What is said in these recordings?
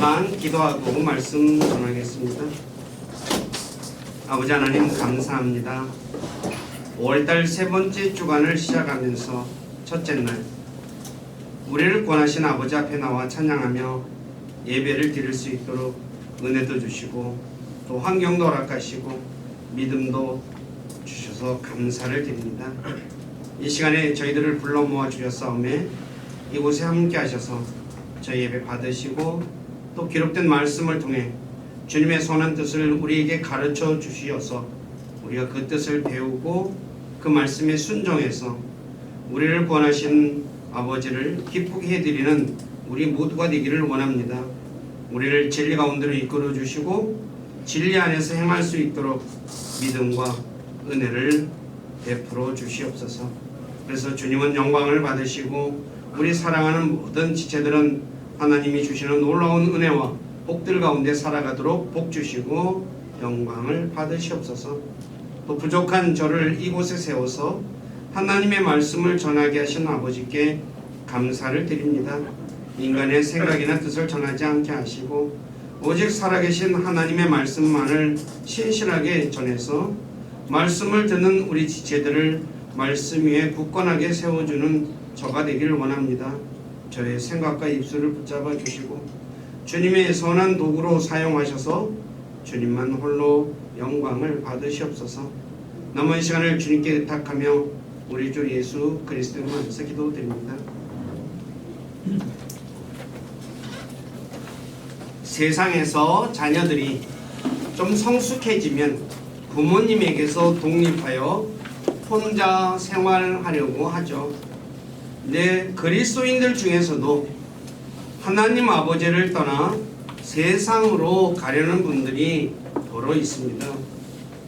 잠깐 기도하고 말씀 전하겠습니다. 아버지 하나님 감사합니다. 5월달 세 번째 주간을 시작하면서 첫째 날 우리를 권하신 아버지 앞에 나와 찬양하며 예배를 드릴 수 있도록 은혜도 주시고 또 환경도 허락하시고 믿음도 주셔서 감사를 드립니다. 이 시간에 저희들을 불러 모아 주셨사오매 이곳에 함께 하셔서 저희 예배 받으시고 또 기록된 말씀을 통해 주님의 선한 뜻을 우리에게 가르쳐 주시어서 우리가 그 뜻을 배우고 그 말씀에 순종해서 우리를 구원하신 아버지를 기쁘게 해드리는 우리 모두가 되기를 원합니다. 우리를 진리 가운데로 이끌어 주시고 진리 안에서 행할 수 있도록 믿음과 은혜를 베풀어 주시옵소서. 그래서 주님은 영광을 받으시고 우리 사랑하는 모든 지체들은 하나님이 주시는 놀라운 은혜와 복들 가운데 살아가도록 복 주시고 영광을 받으시옵소서. 또 부족한 저를 이곳에 세워서 하나님의 말씀을 전하게 하신 아버지께 감사를 드립니다. 인간의 생각이나 뜻을 전하지 않게 하시고 오직 살아계신 하나님의 말씀만을 신실하게 전해서 말씀을 듣는 우리 지체들을 말씀 위에 굳건하게 세워주는 저가 되기를 원합니다. 저의 생각과 입술을 붙잡아 주시고 주님의 선한 도구로 사용하셔서 주님만 홀로 영광을 받으시옵소서. 남은 시간을 주님께 의탁하며 우리 주 예수 그리스도의 이름으로 기도드립니다. 세상에서 자녀들이 좀 성숙해지면 부모님에게서 독립하여 혼자 생활하려고 하죠. 근데 그리스도인들 중에서도 하나님 아버지를 떠나 세상으로 가려는 분들이 더러 있습니다.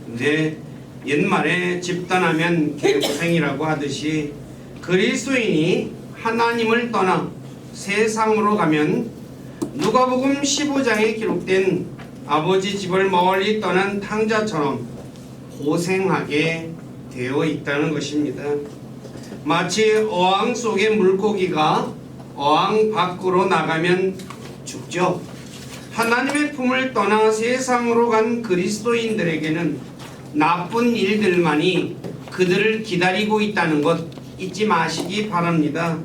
근데 옛말에 집단하면 개고생이라고 하듯이 그리스도인이 하나님을 떠나 세상으로 가면 누가복음 15장에 기록된 아버지 집을 멀리 떠난 탕자처럼 고생하게 되어 있다는 것입니다. 마치 어항 속의 물고기가 어항 밖으로 나가면 죽죠. 하나님의 품을 떠나 세상으로 간 그리스도인들에게는 나쁜 일들만이 그들을 기다리고 있다는 것 잊지 마시기 바랍니다.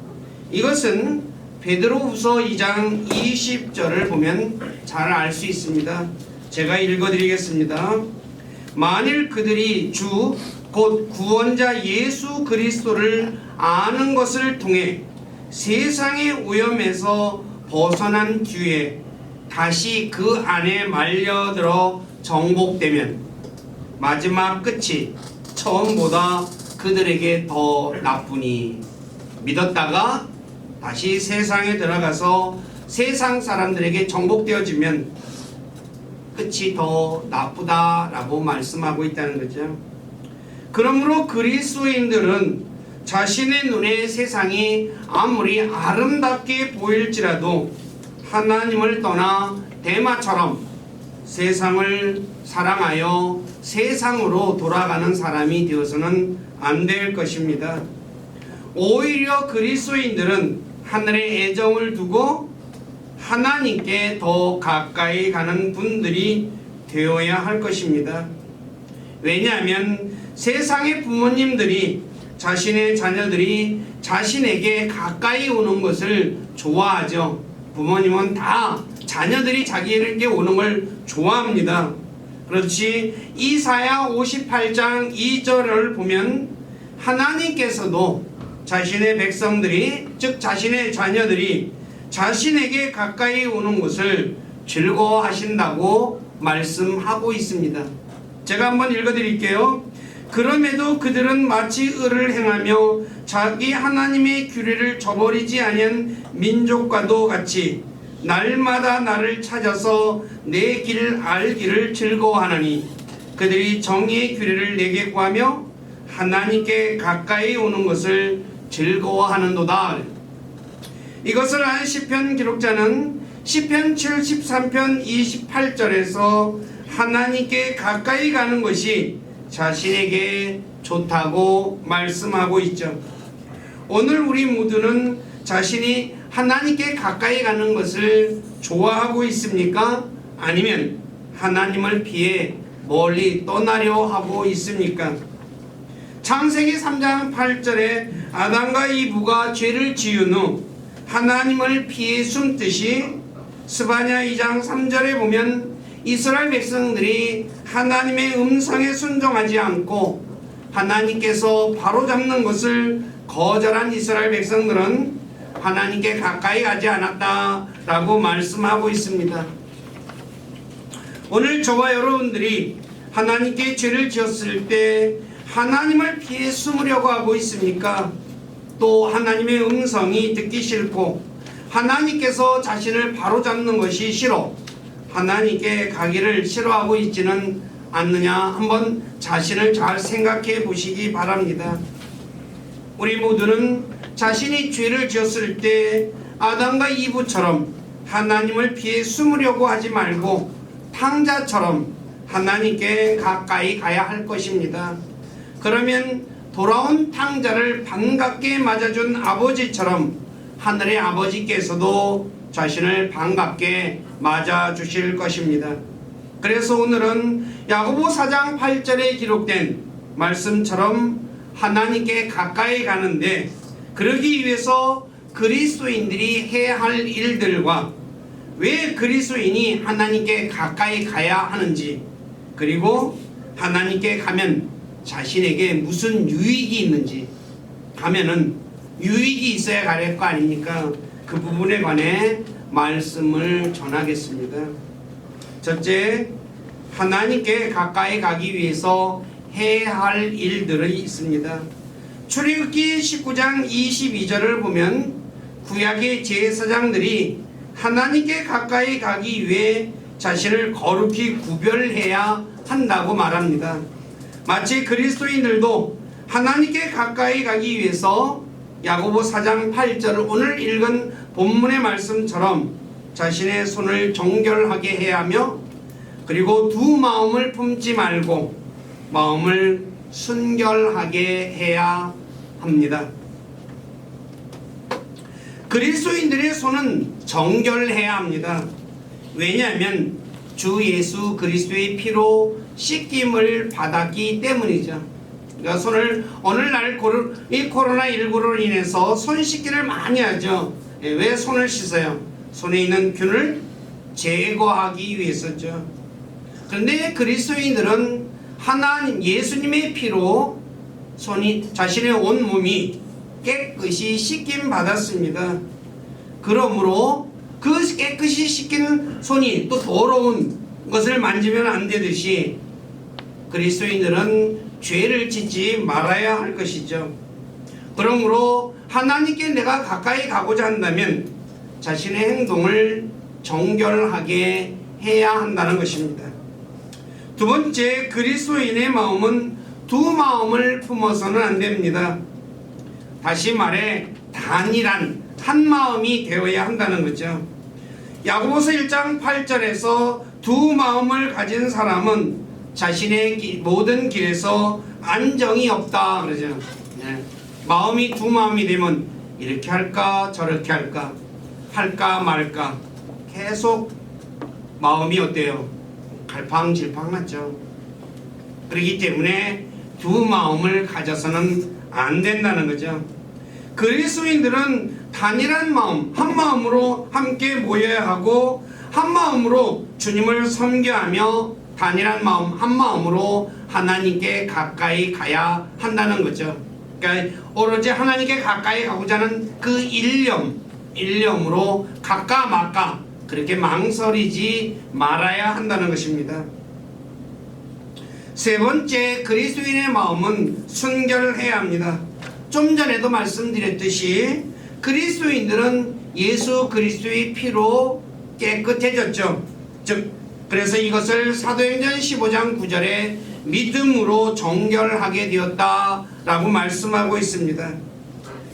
이것은 베드로후서 2장 20절을 보면 잘 알 수 있습니다. 제가 읽어드리겠습니다. 만일 그들이 주 곧 구원자 예수 그리스도를 아는 것을 통해 세상의 오염에서 벗어난 뒤에 다시 그 안에 말려들어 정복되면 마지막 끝이 처음보다 그들에게 더 나쁘니 믿었다가 다시 세상에 들어가서 세상 사람들에게 정복되어지면 끝이 더 나쁘다라고 말씀하고 있다는 거죠. 그러므로 그리스도인들은 자신의 눈에 세상이 아무리 아름답게 보일지라도 하나님을 떠나 대마처럼 세상을 사랑하여 세상으로 돌아가는 사람이 되어서는 안 될 것입니다. 오히려 그리스도인들은 하늘의 애정을 두고 하나님께 더 가까이 가는 분들이 되어야 할 것입니다. 왜냐하면 세상의 부모님들이 자신의 자녀들이 자신에게 가까이 오는 것을 좋아하죠. 부모님은 다 자녀들이 자기에게 오는 걸 좋아합니다. 그렇지 이사야 58장 2절을 보면 하나님께서도 자신의 백성들이 즉 자신의 자녀들이 자신에게 가까이 오는 것을 즐거워하신다고 말씀하고 있습니다. 제가 한번 읽어드릴게요. 그럼에도 그들은 마치 의를 행하며 자기 하나님의 규례를 저버리지 아니한 민족과도 같이 날마다 나를 찾아서 내 길 알기를 즐거워하느니 그들이 정의의 규례를 내게 구하며 하나님께 가까이 오는 것을 즐거워하는도다. 이것을 한 시편 기록자는 시편 73편 28절에서 하나님께 가까이 가는 것이 자신에게 좋다고 말씀하고 있죠. 오늘 우리 모두는 자신이 하나님께 가까이 가는 것을 좋아하고 있습니까? 아니면 하나님을 피해 멀리 떠나려 하고 있습니까? 창세기 3장 8절에 아담과 이브가 죄를 지은 후 하나님을 피해 숨듯이 스바냐 2장 3절에 보면 이스라엘 백성들이 하나님의 음성에 순종하지 않고 하나님께서 바로잡는 것을 거절한 이스라엘 백성들은 하나님께 가까이 가지 않았다라고 말씀하고 있습니다. 오늘 저와 여러분들이 하나님께 죄를 지었을 때 하나님을 피해 숨으려고 하고 있습니까? 또 하나님의 음성이 듣기 싫고 하나님께서 자신을 바로잡는 것이 싫어 하나님께 가기를 싫어하고 있지는 않느냐, 한번 자신을 잘 생각해 보시기 바랍니다. 우리 모두는 자신이 죄를 지었을 때 아담과 이브처럼 하나님을 피해 숨으려고 하지 말고 탕자처럼 하나님께 가까이 가야 할 것입니다. 그러면 돌아온 탕자를 반갑게 맞아준 아버지처럼 하늘의 아버지께서도 자신을 반갑게 맞아주실 것입니다. 그래서 오늘은 야고보 4장 8절에 기록된 말씀처럼 하나님께 가까이 가는데 그러기 위해서 그리스도인들이 해야 할 일들과 왜 그리스도인이 하나님께 가까이 가야 하는지, 그리고 하나님께 가면 자신에게 무슨 유익이 있는지, 가면은 유익이 있어야 갈 거 아닙니까? 그 부분에 관해 말씀을 전하겠습니다. 첫째, 하나님께 가까이 가기 위해서 해야 할 일들이 있습니다. 출애굽기 19장 22절을 보면 구약의 제사장들이 하나님께 가까이 가기 위해 자신을 거룩히 구별해야 한다고 말합니다. 마치 그리스도인들도 하나님께 가까이 가기 위해서 야고보 4장 8절을 오늘 읽은 본문의 말씀처럼 자신의 손을 정결하게 해야 하며, 그리고 두 마음을 품지 말고 마음을 순결하게 해야 합니다. 그리스도인들의 손은 정결해야 합니다. 왜냐하면 주 예수 그리스도의 피로 씻김을 받았기 때문이죠. 그러니까 손을 오늘날 이 코로나19로 인해서 손 씻기를 많이 하죠. 왜 손을 씻어요? 손에 있는 균을 제거하기 위해서죠. 그런데 그리스도인들은 하나님 예수님의 피로 자신의 온 몸이 깨끗이 씻김 받았습니다. 그러므로 그 깨끗이 씻긴 손이 또 더러운 것을 만지면 안 되듯이 그리스도인들은 죄를 짓지 말아야 할 것이죠. 그러므로 하나님께 내가 가까이 가고자 한다면 자신의 행동을 정결하게 해야 한다는 것입니다. 두 번째, 그리스도인의 마음은 두 마음을 품어서는 안 됩니다. 다시 말해 단일한 한 마음이 되어야 한다는 거죠. 야고보서 1장 8절에서 두 마음을 가진 사람은 자신의 모든 길에서 안정이 없다 그러죠. 마음이 두 마음이 되면 이렇게 할까 저렇게 할까 말까 계속 마음이 어때요? 갈팡질팡하죠. 그렇기 때문에 두 마음을 가져서는 안 된다는 거죠. 그리스도인들은 단일한 마음, 한 마음으로 함께 모여야 하고 한 마음으로 주님을 섬겨하며 단일한 마음, 한 마음으로 하나님께 가까이 가야 한다는 거죠. 그러니까 오로지 하나님께 가까이 가고자 하는 그 일념으로 갈까 말까 그렇게 망설이지 말아야 한다는 것입니다. 세 번째, 그리스도인의 마음은 순결해야 합니다. 좀 전에도 말씀드렸듯이 그리스도인들은 예수 그리스도의 피로 깨끗해졌죠. 그래서 이것을 사도행전 15장 9절에 믿음으로 정결하게 되었다라고 말씀하고 있습니다.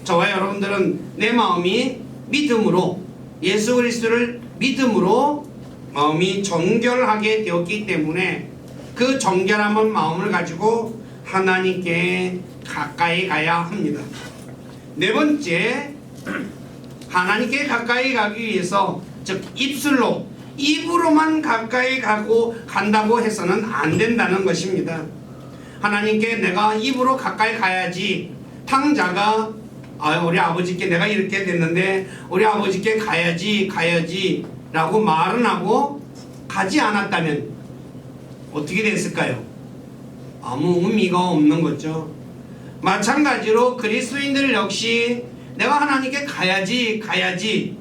저와 여러분들은 내 마음이 믿음으로, 예수 그리스도를 믿음으로 마음이 정결하게 되었기 때문에 그 정결한 마음을 가지고 하나님께 가까이 가야 합니다. 네 번째, 하나님께 가까이 가기 위해서, 즉 입으로만 가까이 간다고 해서는 안 된다는 것입니다. 하나님께 내가 입으로 가까이 가야지, 탕자가 우리 아버지께 내가 이렇게 됐는데 우리 아버지께 가야지 라고 말은 하고 가지 않았다면 어떻게 됐을까요? 아무 의미가 없는 거죠. 마찬가지로 그리스도인들 역시 내가 하나님께 가야지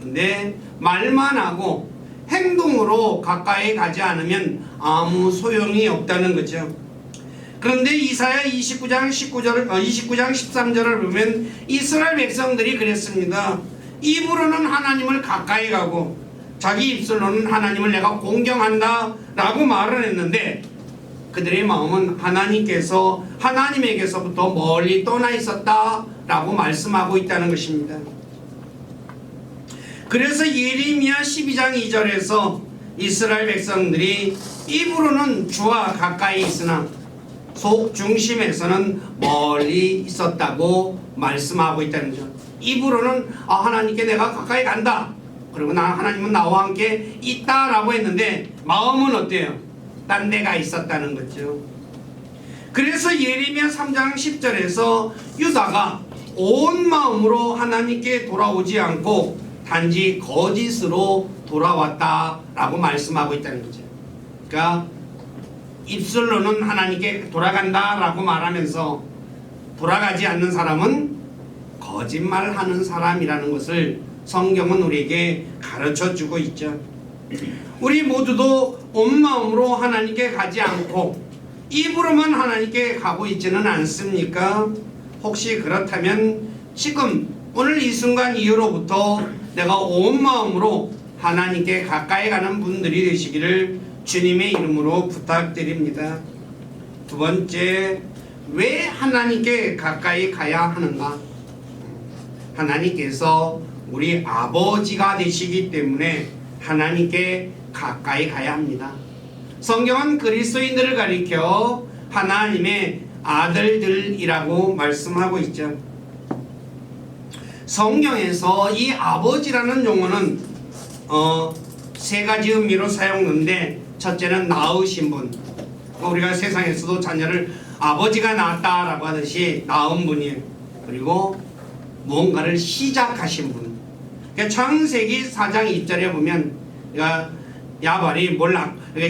근데 말만 하고 행동으로 가까이 가지 않으면 아무 소용이 없다는 거죠. 그런데 이사야 29장 13절을 보면 이스라엘 백성들이 그랬습니다. 입으로는 하나님을 가까이 가고 자기 입술로는 하나님을 내가 공경한다 라고 말을 했는데 그들의 마음은 하나님에게서부터 멀리 떠나 있었다 라고 말씀하고 있다는 것입니다. 그래서 예레미야 12장 2절에서 이스라엘 백성들이 입으로는 주와 가까이 있으나 속 중심에서는 멀리 있었다고 말씀하고 있다는 점. 입으로는 하나님께 내가 가까이 간다, 그리고 하나님은 나와 함께 있다라고 했는데 마음은 어때요? 딴 데가 있었다는 거죠. 그래서 예레미야 3장 10절에서 유다가 온 마음으로 하나님께 돌아오지 않고 단지 거짓으로 돌아왔다라고 말씀하고 있다는 거죠. 그러니까 입술로는 하나님께 돌아간다라고 말하면서 돌아가지 않는 사람은 거짓말하는 사람이라는 것을 성경은 우리에게 가르쳐주고 있죠. 우리 모두도 온 마음으로 하나님께 가지 않고 입으로만 하나님께 가고 있지는 않습니까? 혹시 그렇다면 지금 오늘 이 순간 이후로부터 내가 온 마음으로 하나님께 가까이 가는 분들이 되시기를 주님의 이름으로 부탁드립니다. 두 번째, 왜 하나님께 가까이 가야 하는가? 하나님께서 우리 아버지가 되시기 때문에 하나님께 가까이 가야 합니다. 성경은 그리스도인들을 가리켜 하나님의 아들들이라고 말씀하고 있죠. 성경에서 이 아버지라는 용어는 세 가지 의미로 사용되는데, 첫째는 낳으신 분, 우리가 세상에서도 자녀를 아버지가 낳았다라고 하듯이 낳은 분이에요. 그리고 무언가를 시작하신 분. 그러니까 창세기 4장 2절에 보면 야발이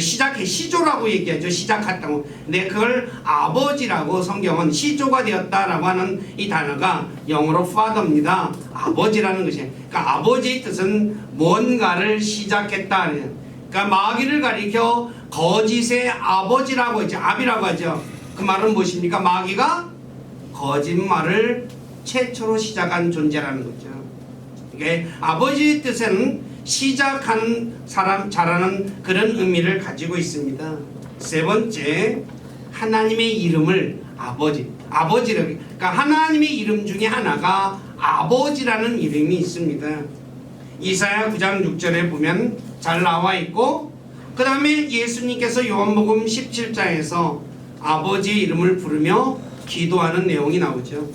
시작해, 시조라고 얘기하죠. 시작했다고. 근데 그걸 아버지라고 성경은 시조가 되었다라고 하는 이 단어가 영어로 father입니다. 아버지라는 것이에요. 그러니까 아버지의 뜻은 뭔가를 시작했다. 그러니까 마귀를 가리켜 거짓의 아버지라고 하죠. 아비라고 하죠. 그 말은 무엇입니까? 마귀가 거짓말을 최초로 시작한 존재라는 거죠. 그러니까 아버지의 뜻은 시작하는 사람, 잘하는 그런 의미를 가지고 있습니다. 세 번째, 하나님의 이름을 아버지라고. 그러니까 하나님의 이름 중에 하나가 아버지라는 이름이 있습니다. 이사야 9장 6절에 보면 잘 나와 있고, 그 다음에 예수님께서 요한복음 17장에서 아버지의 이름을 부르며 기도하는 내용이 나오죠.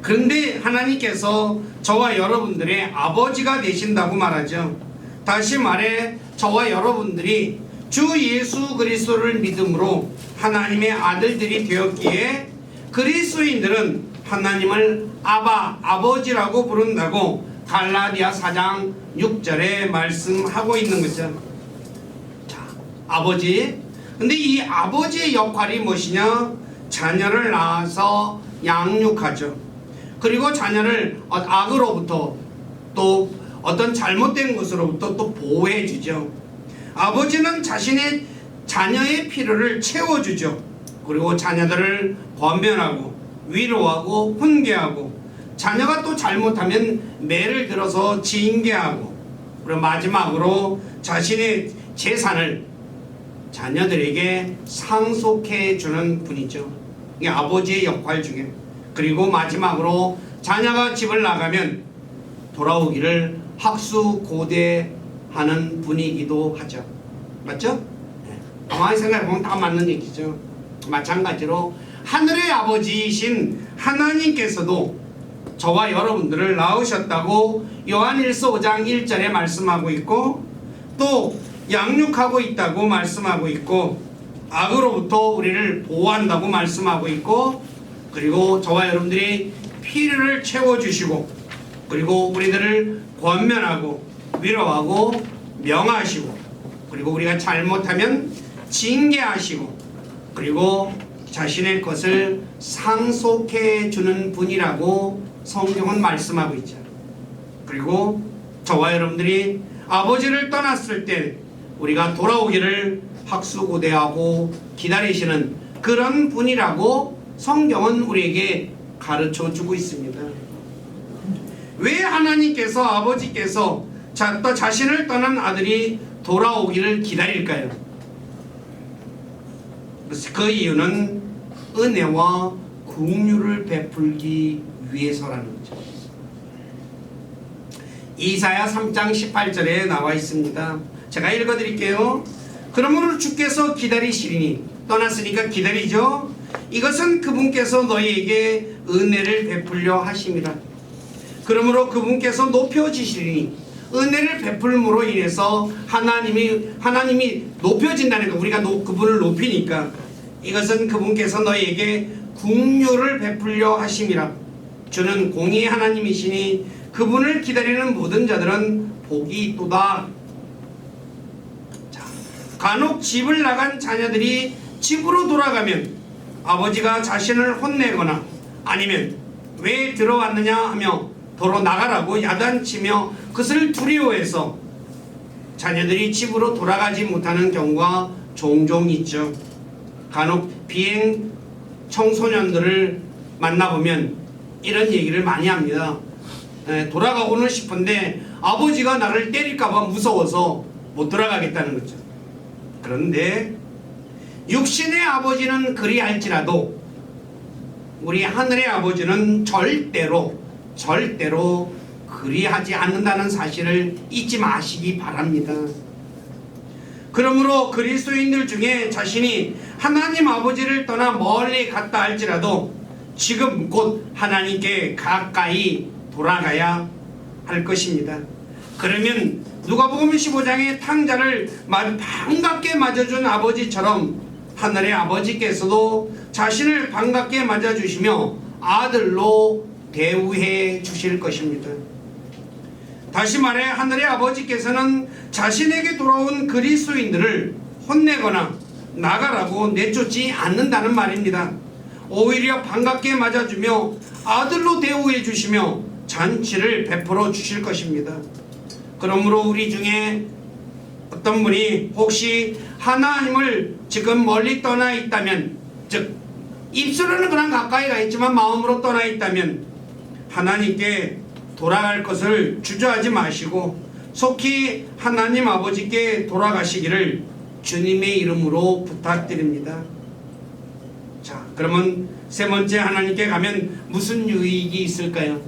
그런데 하나님께서 저와 여러분들의 아버지가 되신다고 말하죠. 다시 말해 저와 여러분들이 주 예수 그리스도를 믿음으로 하나님의 아들들이 되었기에 그리스도인들은 하나님을 아버지라고 부른다고 갈라디아 4장 6절에 말씀하고 있는 거죠. 자, 아버지. 근데 이 아버지의 역할이 무엇이냐? 자녀를 낳아서 양육하죠. 그리고 자녀를 악으로부터, 또 어떤 잘못된 것으로부터 또 보호해 주죠. 아버지는 자신의 자녀의 필요를 채워주죠. 그리고 자녀들을 권면하고 위로하고 훈계하고, 자녀가 또 잘못하면 매를 들어서 징계하고, 그리고 마지막으로 자신의 재산을 자녀들에게 상속해 주는 분이죠. 이게 아버지의 역할 중에. 그리고 마지막으로 자녀가 집을 나가면 돌아오기를 학수고대하는 분이기도 하죠. 맞죠? 가만히 생각해보면 다 맞는 얘기죠. 마찬가지로 하늘의 아버지이신 하나님께서도 저와 여러분들을 낳으셨다고 요한일서 5장 1절에 말씀하고 있고, 또 양육하고 있다고 말씀하고 있고, 악으로부터 우리를 보호한다고 말씀하고 있고, 그리고 저와 여러분들이 필요를 채워주시고, 그리고 우리들을 권면하고 위로하고 명하시고, 그리고 우리가 잘못하면 징계하시고, 그리고 자신의 것을 상속해 주는 분이라고 성경은 말씀하고 있죠. 그리고 저와 여러분들이 아버지를 떠났을 때 우리가 돌아오기를 학수고대하고 기다리시는 그런 분이라고 성경은 우리에게 가르쳐 주고 있습니다. 왜 하나님께서, 아버지께서 자신을 떠난 아들이 돌아오기를 기다릴까요? 그 이유는 은혜와 긍휼을 베풀기 위해서라는 거죠. 이사야 3장 18절에 나와 있습니다. 제가 읽어드릴게요. 그러므로 주께서 기다리시리니, 떠났으니까 기다리죠. 이것은 그분께서 너희에게 은혜를 베풀려 하심이라. 그러므로 그분께서 높여지시리니, 은혜를 베풀므로 인해서 하나님이 높여진다는 거, 우리가 그분을 높이니까 이것은 그분께서 너희에게 긍휼을 베풀려 하심이라. 주는 공의의 하나님이시니 그분을 기다리는 모든 자들은 복이 있도다. 자, 간혹 집을 나간 자녀들이 집으로 돌아가면 아버지가 자신을 혼내거나 아니면 왜 들어왔느냐 하며 도로 나가라고 야단치며 그것을 두려워해서 자녀들이 집으로 돌아가지 못하는 경우가 종종 있죠. 간혹 비행 청소년들을 만나보면 이런 얘기를 많이 합니다. 돌아가고는 싶은데 아버지가 나를 때릴까봐 무서워서 못 돌아가겠다는 거죠. 그런데 육신의 아버지는 그리할지라도 우리 하늘의 아버지는 절대로 그리하지 않는다는 사실을 잊지 마시기 바랍니다. 그러므로 그리스도인들 중에 자신이 하나님 아버지를 떠나 멀리 갔다 할지라도 지금 곧 하나님께 가까이 돌아가야 할 것입니다. 그러면 누가복음 15장의 탕자를 반갑게 맞아준 아버지처럼 하늘의 아버지께서도 자신을 반갑게 맞아주시며 아들로 대우해 주실 것입니다. 다시 말해 하늘의 아버지께서는 자신에게 돌아온 그리스도인들을 혼내거나 나가라고 내쫓지 않는다는 말입니다. 오히려 반갑게 맞아주며 아들로 대우해 주시며 잔치를 베풀어 주실 것입니다. 그러므로 우리 중에 어떤 분이 혹시 하나님을 지금 멀리 떠나 있다면, 즉 입술로는 그냥 가까이 가 있지만 마음으로 떠나 있다면 하나님께 돌아갈 것을 주저하지 마시고 속히 하나님 아버지께 돌아가시기를 주님의 이름으로 부탁드립니다. 자, 그러면 세 번째, 하나님께 가면 무슨 유익이 있을까요?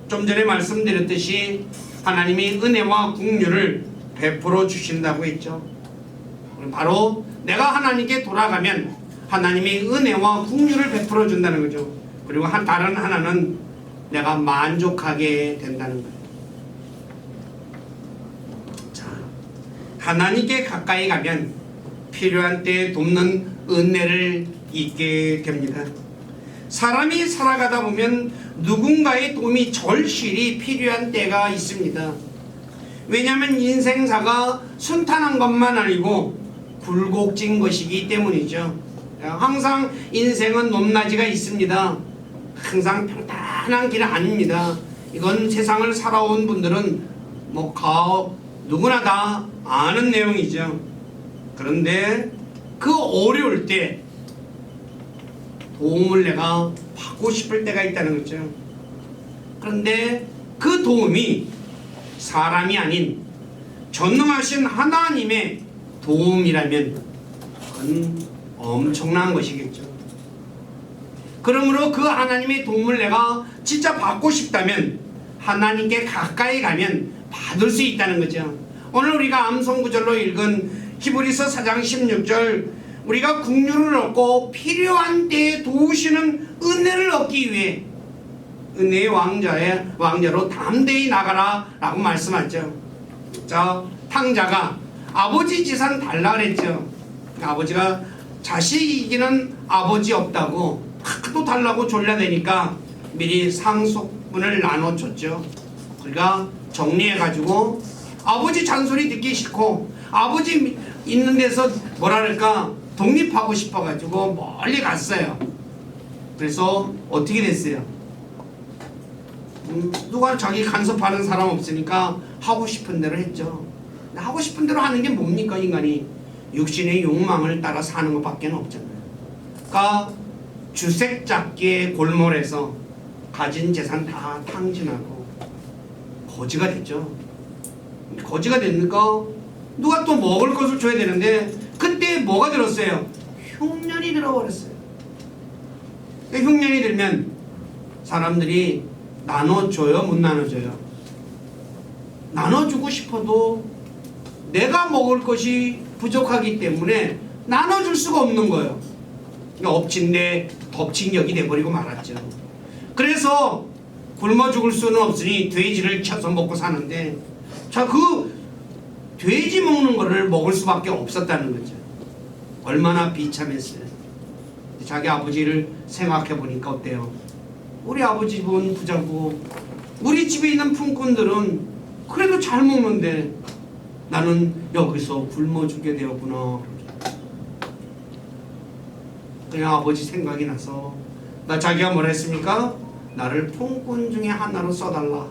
좀 전에 말씀드렸듯이 하나님이 은혜와 긍휼을 베풀어 주신다고 했죠. 바로 내가 하나님께 돌아가면 하나님이 은혜와 긍휼을 베풀어 준다는 거죠. 그리고 다른 하나는 내가 만족하게 된다는 거예요. 자, 하나님께 가까이 가면 필요한 때에 돕는 은혜를 잊게 됩니다. 사람이 살아가다 보면 누군가의 도움이 절실히 필요한 때가 있습니다. 왜냐하면 인생사가 순탄한 것만 아니고 굴곡진 것이기 때문이죠. 항상 인생은 높낮이가 있습니다. 항상 평탄한 길은 아닙니다. 이건 세상을 살아온 분들은 누구나 다 아는 내용이죠. 그런데 그 어려울 때 도움을 내가 받고 싶을 때가 있다는 거죠. 그런데 그 도움이 사람이 아닌 전능하신 하나님의 도움이라면 그건 엄청난 것이겠죠. 그러므로 그 하나님의 도움을 내가 진짜 받고 싶다면 하나님께 가까이 가면 받을 수 있다는 거죠. 오늘 우리가 암송구절로 읽은 히브리서 4장 16절, 우리가 긍휼을 얻고 필요한 때에 도우시는 은혜를 얻기 위해 은혜의 왕자로 담대히 나가라 라고 말씀하죠. 자, 탕자가 아버지 재산 달라 그랬죠. 아버지가 자식이기는 아버지 없다고 또 달라고 졸라대니까 미리 상속분을 나눠줬죠. 그러니까 정리해가지고 아버지 잔소리 듣기 싫고 아버지 있는 데서 뭐랄까 독립하고 싶어가지고 멀리 갔어요. 그래서 어떻게 됐어요? 누가 자기 간섭하는 사람 없으니까 하고 싶은 대로 했죠. 하고 싶은 대로 하는 게 뭡니까? 인간이 육신의 욕망을 따라 사는 것밖에 없잖아요. 그러니까 주색잡기의 골몰에서 가진 재산 다 탕진하고 거지가 됐죠. 거지가 되니까 누가 또 먹을 것을 줘야 되는데 그때 뭐가 들었어요? 흉년이 들어버렸어요. 흉년이 들면 사람들이 나눠줘요? 못 나눠줘요? 나눠주고 싶어도 내가 먹을 것이 부족하기 때문에 나눠줄 수가 없는 거예요. 그러니까 엎친 데 덮친 격이 돼버리고 말았죠. 그래서 굶어 죽을 수는 없으니 돼지를 쳐서 먹고 사는데, 자, 그 돼지 먹는 거를 먹을 수밖에 없었다는 거죠. 얼마나 비참했어요. 자기 아버지를 생각해 보니까 어때요? 우리 아버지 집은 부자고 우리 집에 있는 품꾼들은 그래도 잘 먹는데 나는 여기서 굶어 죽게 되었구나. 그냥 아버지 생각이 나서 자기가 뭐라 했습니까? 나를 품꾼 중에 하나로 써달라.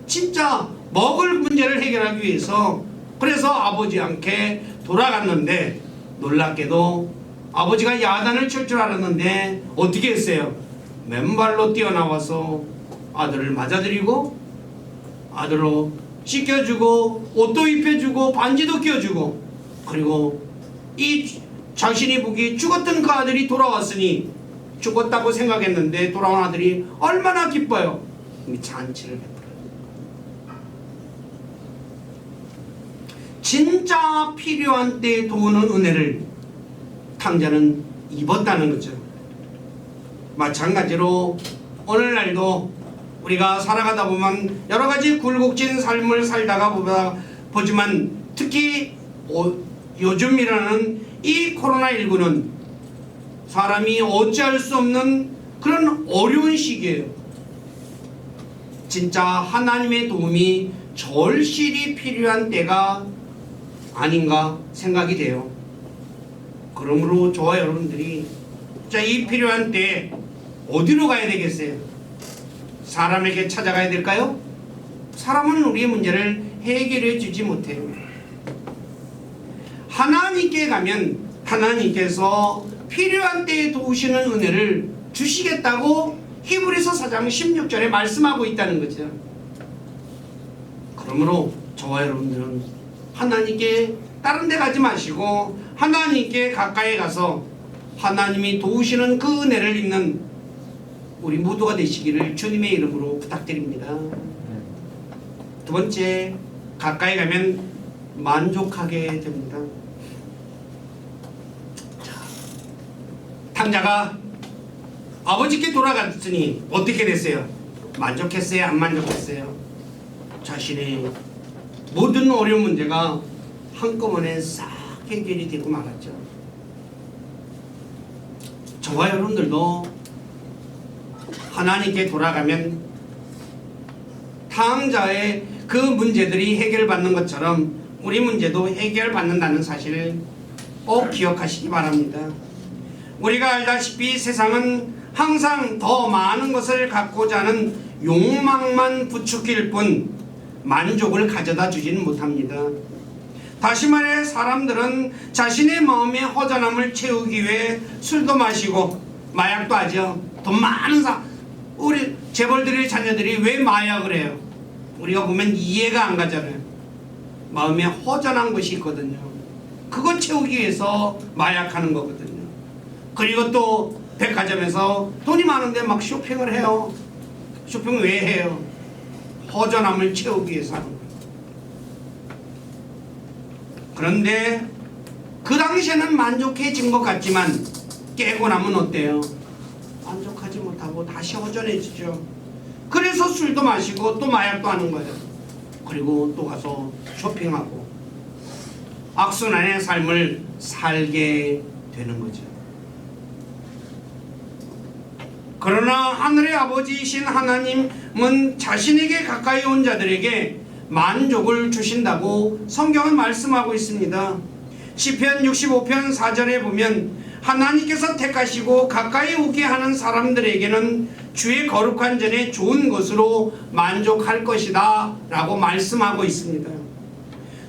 진짜 먹을 문제를 해결하기 위해서. 그래서 아버지한테 돌아갔는데 놀랍게도 아버지가 야단을 칠 줄 알았는데 어떻게 했어요? 맨발로 뛰어나와서 아들을 맞아들이고 아들로 씻겨주고 옷도 입혀주고 반지도 끼워주고, 그리고 이 자신이 보기 죽었던 그 아들이 돌아왔으니 죽었다고 생각했는데 돌아온 아들이 얼마나 기뻐요. 잔치를 베풀어요. 진짜 필요한 때에 도우는 은혜를 탕자는 입었다는 거죠. 마찬가지로 오늘날도 우리가 살아가다 보면 여러 가지 굴곡진 삶을 살다가 보지만 특히 요즘이라는 이 코로나19는 사람이 어찌할 수 없는 그런 어려운 시기예요. 진짜 하나님의 도움이 절실히 필요한 때가 아닌가 생각이 돼요. 그러므로 저와 여러분들이 자, 이 필요한 때 어디로 가야 되겠어요? 사람에게 찾아가야 될까요? 사람은 우리의 문제를 해결해 주지 못해요. 하나님께 가면 하나님께서 필요한 때에 도우시는 은혜를 주시겠다고 히브리서 4장 16절에 말씀하고 있다는 거죠. 그러므로 저와 여러분들은 하나님께 다른 데 가지 마시고 하나님께 가까이 가서 하나님이 도우시는 그 은혜를 입는 우리 모두가 되시기를 주님의 이름으로 부탁드립니다. 두 번째, 가까이 가면 만족하게 됩니다. 탕자가 아버지께 돌아갔으니 어떻게 됐어요? 만족했어요? 안 만족했어요? 자신의 모든 어려운 문제가 한꺼번에 싹 해결이 되고 말았죠. 저와 여러분들도 하나님께 돌아가면 탕자의 그 문제들이 해결받는 것처럼 우리 문제도 해결받는다는 사실을 꼭 기억하시기 바랍니다. 우리가 알다시피 세상은 항상 더 많은 것을 갖고자 하는 욕망만 부추길 뿐 만족을 가져다 주지는 못합니다. 다시 말해 사람들은 자신의 마음의 허전함을 채우기 위해 술도 마시고 마약도 하죠. 돈 많은 우리 재벌들의 자녀들이 왜 마약을 해요? 우리가 보면 이해가 안 가잖아요. 마음에 허전한 것이 있거든요. 그거 채우기 위해서 마약하는 거거든요. 그리고 또 백화점에서 돈이 많은데 막 쇼핑을 해요. 쇼핑 왜 해요? 허전함을 채우기 위해서 하는 거예요. 그런데 그 당시에는 만족해진 것 같지만 깨고 나면 어때요? 만족하지 못하고 다시 허전해지죠. 그래서 술도 마시고 또 마약도 하는 거예요. 그리고 또 가서 쇼핑하고 악순환의 삶을 살게 되는 거죠. 그러나 하늘의 아버지이신 하나님은 자신에게 가까이 온 자들에게 만족을 주신다고 성경은 말씀하고 있습니다. 시편 65편 4절에 보면 하나님께서 택하시고 가까이 오게 하는 사람들에게는 주의 거룩한 전에 좋은 것으로 만족할 것이다 라고 말씀하고 있습니다.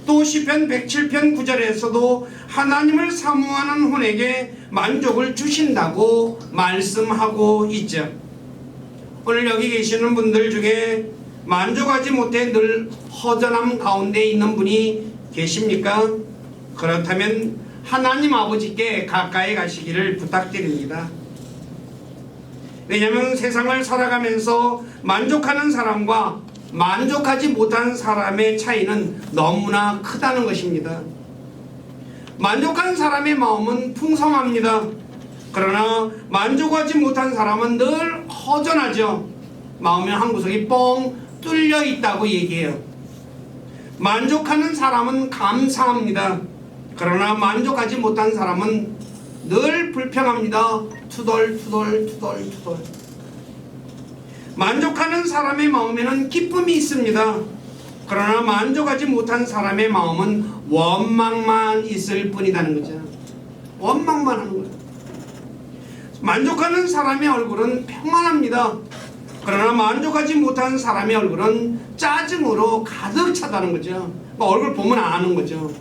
또 시편 107편 9절에서도 하나님을 사모하는 혼에게 만족을 주신다고 말씀하고 있죠. 오늘 여기 계시는 분들 중에 만족하지 못해 늘 허전함 가운데 있는 분이 계십니까? 그렇다면 하나님 아버지께 가까이 가시기를 부탁드립니다. 왜냐하면 세상을 살아가면서 만족하는 사람과 만족하지 못한 사람의 차이는 너무나 크다는 것입니다. 만족한 사람의 마음은 풍성합니다. 그러나 만족하지 못한 사람은 늘 허전하죠. 마음의 한 구석이 뻥 뚫려 있다고 얘기해요. 만족하는 사람은 감사합니다. 그러나 만족하지 못한 사람은 늘 불평합니다. 투덜투덜. 만족하는 사람의 마음에는 기쁨이 있습니다. 그러나 만족하지 못한 사람의 마음은 원망만 있을 뿐이라는 거죠. 원망만 하는 거예요. 만족하는 사람의 얼굴은 평안합니다. 그러나 만족하지 못한 사람의 얼굴은 짜증으로 가득 차다는 거죠. 얼굴 보면 아는 거죠.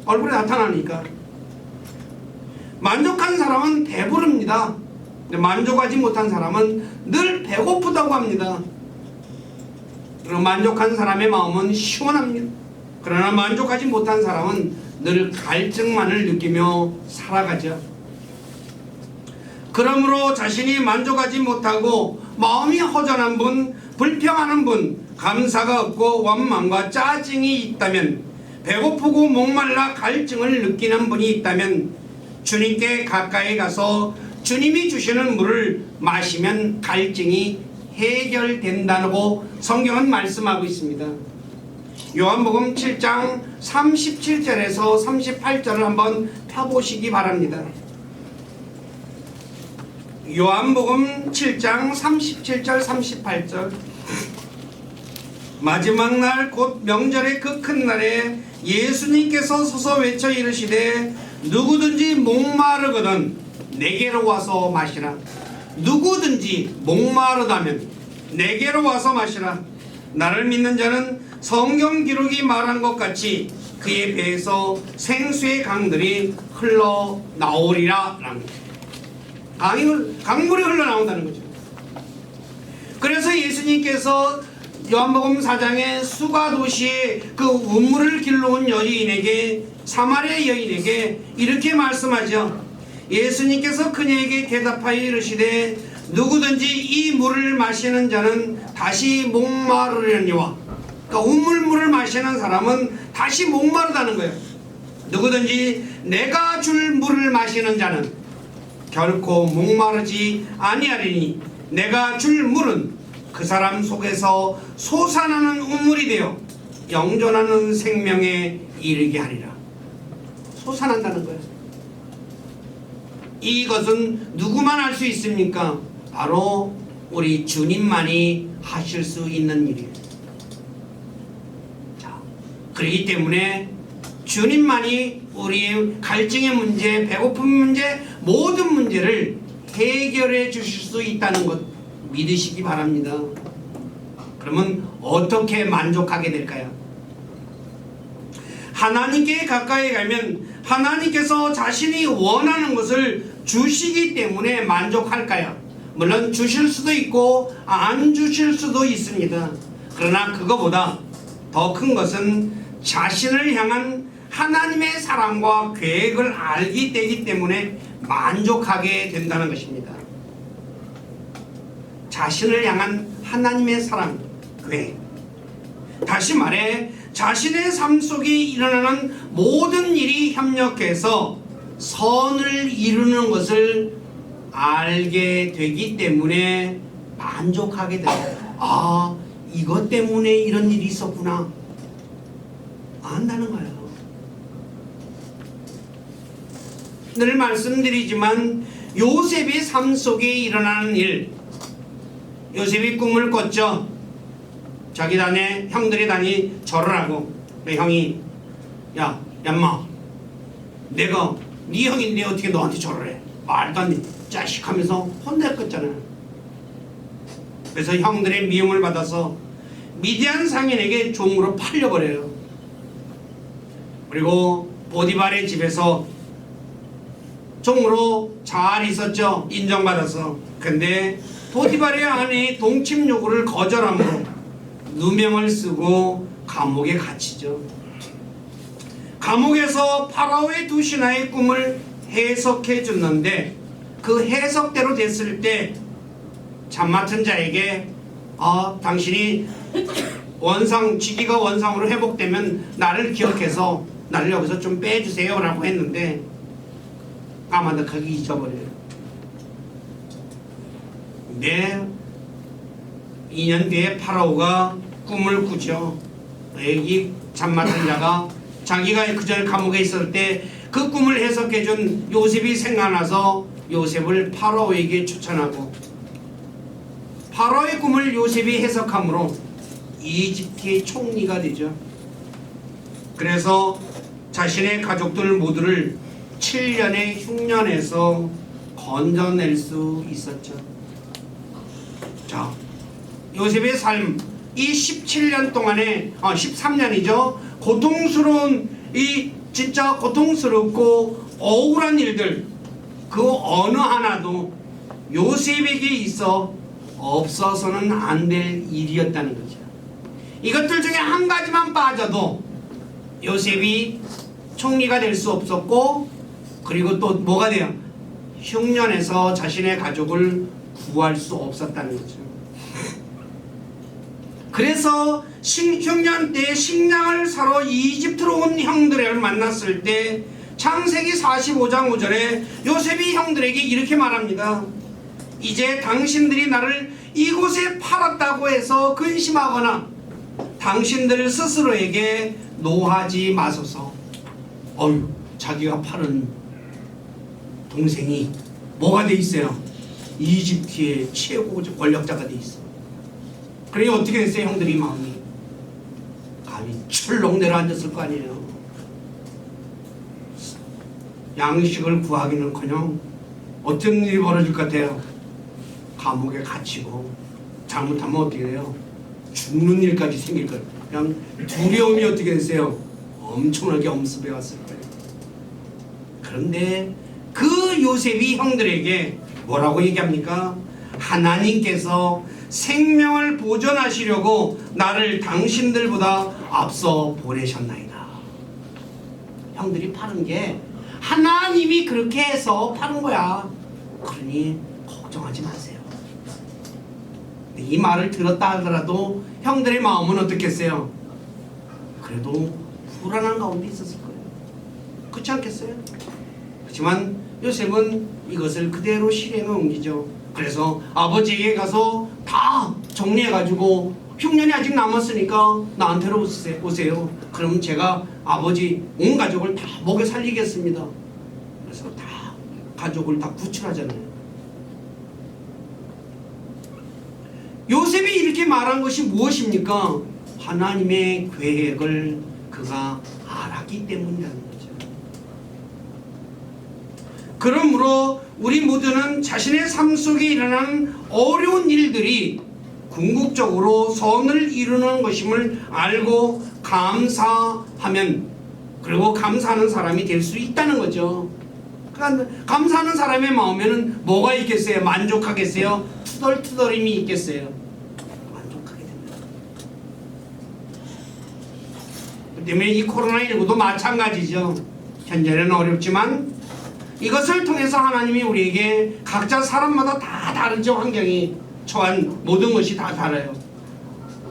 얼굴에 나타나니까. 만족한 사람은 배부릅니다. 만족하지 못한 사람은 늘 배고프다고 합니다. 그리고 만족한 사람의 마음은 시원합니다. 그러나 만족하지 못한 사람은 늘 갈증만을 느끼며 살아가죠. 그러므로 자신이 만족하지 못하고 마음이 허전한 분, 불평하는 분, 감사가 없고 원망과 짜증이 있다면, 배고프고 목말라 갈증을 느끼는 분이 있다면 주님께 가까이 가서 주님이 주시는 물을 마시면 갈증이 해결된다고 성경은 말씀하고 있습니다. 요한복음 7장 37절에서 38절을 한번 펴보시기 바랍니다. 요한복음 7장 37절 38절. 마지막 날 곧 명절의 그 큰 날에 예수님께서 서서 외쳐 이르시되 누구든지 목마르거든 내게로 와서 마시라. 누구든지 목마르다면 내게로 와서 마시라. 나를 믿는 자는 성경 기록이 말한 것 같이 그의 배에서 생수의 강들이 흘러나오리라. 강물이 흘러나온다는 거죠. 그래서 예수님께서 요한복음 4장에 수가도시의 그 우물을 길러온 여인에게, 사마리아 여인에게 이렇게 말씀하죠. 예수님께서 그녀에게 대답하여 이르시되 누구든지 이 물을 마시는 자는 다시 목마르려니와. 그러니까 우물물을 마시는 사람은 다시 목마르다는 거예요. 누구든지 내가 줄 물을 마시는 자는 결코 목마르지 아니하리니 내가 줄 물은 그 사람 속에서 솟아나는 우물이 되어 영존하는 생명에 이르게 하리라. 솟아난다는 거예요. 이것은 누구만 할 수 있습니까? 바로 우리 주님만이 하실 수 있는 일이에요. 자, 그렇기 때문에 주님만이 우리의 갈증의 문제, 배고픔 문제, 모든 문제를 해결해 주실 수 있다는 것 믿으시기 바랍니다. 그러면 어떻게 만족하게 될까요? 하나님께 가까이 가면 하나님께서 자신이 원하는 것을 주시기 때문에 만족할까요? 물론 주실 수도 있고 안 주실 수도 있습니다. 그러나 그거보다 더 큰 것은 자신을 향한 하나님의 사랑과 계획을 알기 때문에 만족하게 된다는 것입니다. 자신을 향한 하나님의 사랑, 계획. 다시 말해 자신의 삶 속에 일어나는 모든 일이 협력해서 선을 이루는 것을 알게 되기 때문에 만족하게 됩니다. 아, 이것 때문에 이런 일이 있었구나 안다는 거예요. 늘 말씀드리지만 요셉의 삶 속에 일어나는 일, 요셉이 꿈을 꿨죠. 자기 형들이 다니 절을 하고, 형이 야 얌마, 내가 네 형인데 어떻게 너한테 절을 해? 말도 안 돼 자식 하면서 혼냈었잖아요. 그래서 형들의 미움을 받아서 미디안 상인에게 종으로 팔려버려요. 그리고 보디발의 집에서 종으로 잘 있었죠. 인정받아서. 근데 보디발의 아내 동침 요구를 거절함으로 누명을 쓰고 감옥에 갇히죠. 감옥에서 파라오의 두 신하의 꿈을 해석해 줬는데 그 해석대로 됐을 때 잠 맡은 자에게 당신이 지기가 원상으로 회복되면 나를 기억해서 나를 여기서 좀 빼주세요 라고 했는데 아마도 거기 잊어버려요. 네, 2년 뒤에 파라오가 꿈을 꾸죠. 이 잠 맡은 자가 자기가 그전에 감옥에 있을 때 그 꿈을 해석해준 요셉이 생각나서 요셉을 파라오에게 추천하고, 파라오의 꿈을 요셉이 해석함으로 이집트의 총리가 되죠. 그래서 자신의 가족들 모두를 7년의 흉년에서 건져낼 수 있었죠. 자, 요셉의 삶, 이 17년 동안에 13년이죠. 고통스러운 진짜 고통스럽고 억울한 일들, 그 어느 하나도 요셉에게 있어 없어서는 안 될 일이었다는 거죠. 이것들 중에 한 가지만 빠져도 요셉이 총리가 될 수 없었고, 그리고 또 뭐가 돼요? 흉년에서 자신의 가족을 구할 수 없었다는 거죠. 그래서 흉년 때 식량을 사러 이집트로 온 형들을 만났을 때 창세기 45장 5절에 요셉이 형들에게 이렇게 말합니다. 이제 당신들이 나를 이곳에 팔았다고 해서 근심하거나 당신들 스스로에게 노하지 마소서. 자기가 팔은 동생이 뭐가 돼 있어요? 이집트의 최고 권력자가 돼 있어. 그러니 어떻게 됐어요? 형들이 마음이 감히 철렁 내려앉았을 거 아니에요. 양식을 구하기는커녕 어떤 일이 벌어질 것 같아요? 감옥에 갇히고 잘못하면 어떻게 돼요? 죽는 일까지 생길 거예요. 그냥 두려움이 어떻게 됐어요? 엄청나게 엄습해 왔을 거예요. 그런데 그 요셉이 형들에게 뭐라고 얘기합니까? 하나님께서 생명을 보존하시려고 나를 당신들보다 앞서 보내셨나이다. 형들이 파는 게 하나님이 그렇게 해서 파는 거야. 그러니 걱정하지 마세요. 이 말을 들었다 하더라도 형들의 마음은 어떻겠어요? 그래도 불안한 가운데 있었을 거예요. 그렇지 않겠어요? 그렇지만 요셉은 이것을 그대로 실행에 옮기죠. 그래서 아버지에게 가서 다 정리해가지고 흉년이 아직 남았으니까 나한테로 오세요. 그럼 제가 아버지 온 가족을 다 먹여 살리겠습니다. 그래서 다 가족을 다 구출하잖아요. 요셉이 이렇게 말한 것이 무엇입니까? 하나님의 계획을 그가 알았기 때문이라는 거죠. 그러므로 우리 모두는 자신의 삶 속에 일어나는 어려운 일들이 궁극적으로 선을 이루는 것임을 알고 감사하면, 그리고 감사하는 사람이 될 수 있다는 거죠. 그러니까 감사하는 사람의 마음에는 뭐가 있겠어요? 만족하겠어요? 투덜투덜임이 있겠어요? 만족하게 됩니다. 그 때문에 이 코로나19도 마찬가지죠. 현재는 어렵지만 이것을 통해서 하나님이 우리에게 각자 사람마다 다 다르죠. 환경이 처한 모든 것이 다 달라요.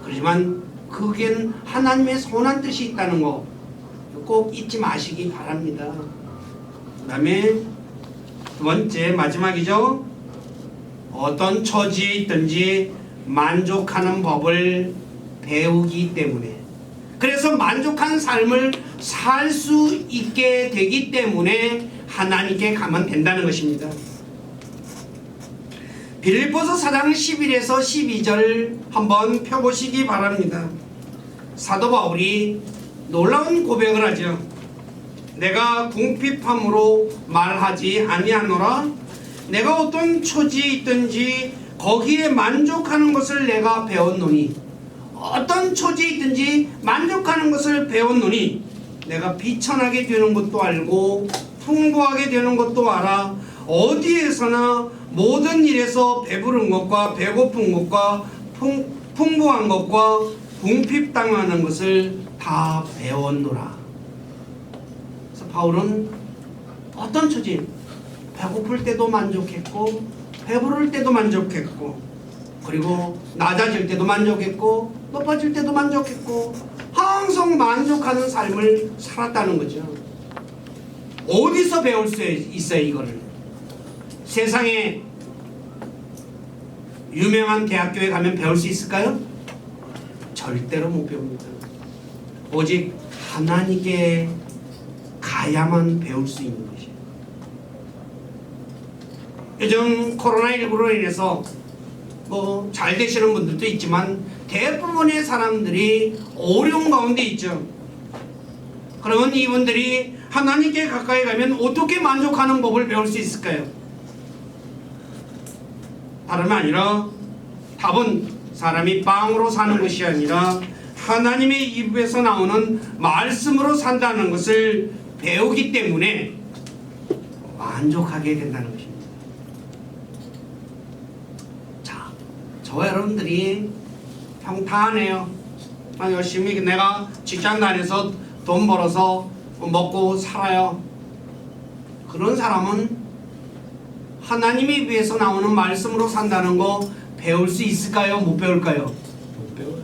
그렇지만 그게는 하나님의 선한 뜻이 있다는 거 꼭 잊지 마시기 바랍니다. 그 다음에 두 번째 마지막이죠. 어떤 처지에 있든지 만족하는 법을 배우기 때문에, 그래서 만족한 삶을 살 수 있게 되기 때문에 하나님께 가면 된다는 것입니다. 빌립보서 4장 11에서 12절 한번 펴보시기 바랍니다. 사도 바울이 놀라운 고백을 하죠. 내가 궁핍함으로 말하지 아니하노라. 내가 어떤 처지에 있든지 거기에 만족하는 것을 내가 배웠노니, 어떤 처지에 있든지 만족하는 것을 배웠노니, 내가 비천하게 되는 것도 알고 풍부하게 되는 것도 알아. 어디에서나 모든 일에서 배부른 것과 배고픈 것과 풍부한 것과 궁핍당하는 것을 다 배웠노라. 그래서 바울은 어떤 처지, 배고플 때도 만족했고 배부를 때도 만족했고, 그리고 낮아질 때도 만족했고 높아질 때도 만족했고, 항상 만족하는 삶을 살았다는 거죠. 어디서 배울 수 있어요? 이거를 세상에 유명한 대학교에 가면 배울 수 있을까요? 절대로 못 배웁니다. 오직 하나님께 가야만 배울 수 있는 것이에요. 요즘 코로나19로 인해서 잘 되시는 분들도 있지만 대부분의 사람들이 어려운 가운데 있죠. 그러면 이분들이 하나님께 가까이 가면 어떻게 만족하는 법을 배울 수 있을까요? 다름 아니라 답은 사람이 빵으로 사는 것이 아니라 하나님의 입에서 나오는 말씀으로 산다는 것을 배우기 때문에 만족하게 된다는 것입니다. 자, 저와 여러분들이 평탄해요. 열심히 내가 직장 다녀서 돈 벌어서 먹고 살아요. 그런 사람은 하나님의 입에서 나오는 말씀으로 산다는 거 배울 수 있을까요? 못 배울까요? 못 배워요.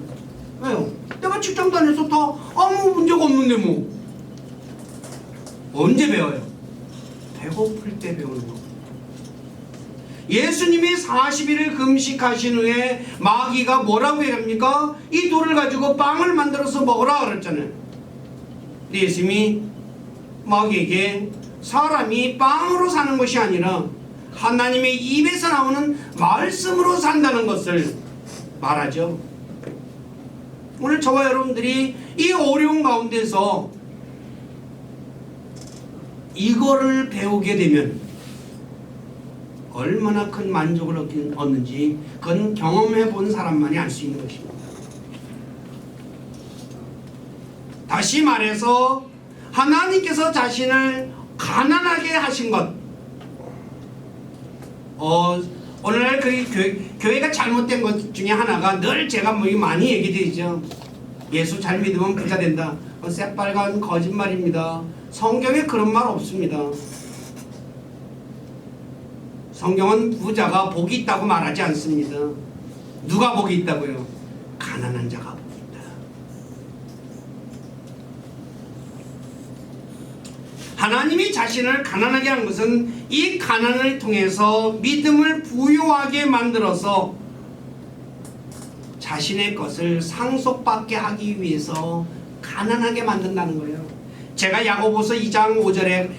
왜요? 내가 직장 다녀서 다 아무 문제가 없는데 뭐. 언제 배워요? 배고플 때 배우는 거. 예수님이 40일을 금식하신 후에 마귀가 뭐라고 얘기합니까? 이 돌을 가지고 빵을 만들어서 먹으라 그랬잖아요. 근데 예수님이 마귀에게 사람이 빵으로 사는 것이 아니라 하나님의 입에서 나오는 말씀으로 산다는 것을 말하죠. 오늘 저와 여러분들이 이 어려운 가운데서 이거를 배우게 되면 얼마나 큰 만족을 얻는지 그건 경험해 본 사람만이 알 수 있는 것입니다. 다시 말해서 하나님께서 자신을 가난하게 하신 것, 오늘날 교회가 잘못된 것 중에 하나가 늘 제가 많이 얘기드리죠. 예수 잘 믿으면 부자 된다. 새빨간 거짓말입니다. 성경에 그런 말 없습니다. 성경은 부자가 복이 있다고 말하지 않습니다. 누가 복이 있다고요? 가난한 자가 복이 있다. 하나님이 자신을 가난하게 한 것은 이 가난을 통해서 믿음을 부유하게 만들어서 자신의 것을 상속받게 하기 위해서 가난하게 만든다는 거예요. 제가 야고보서 2장 5절에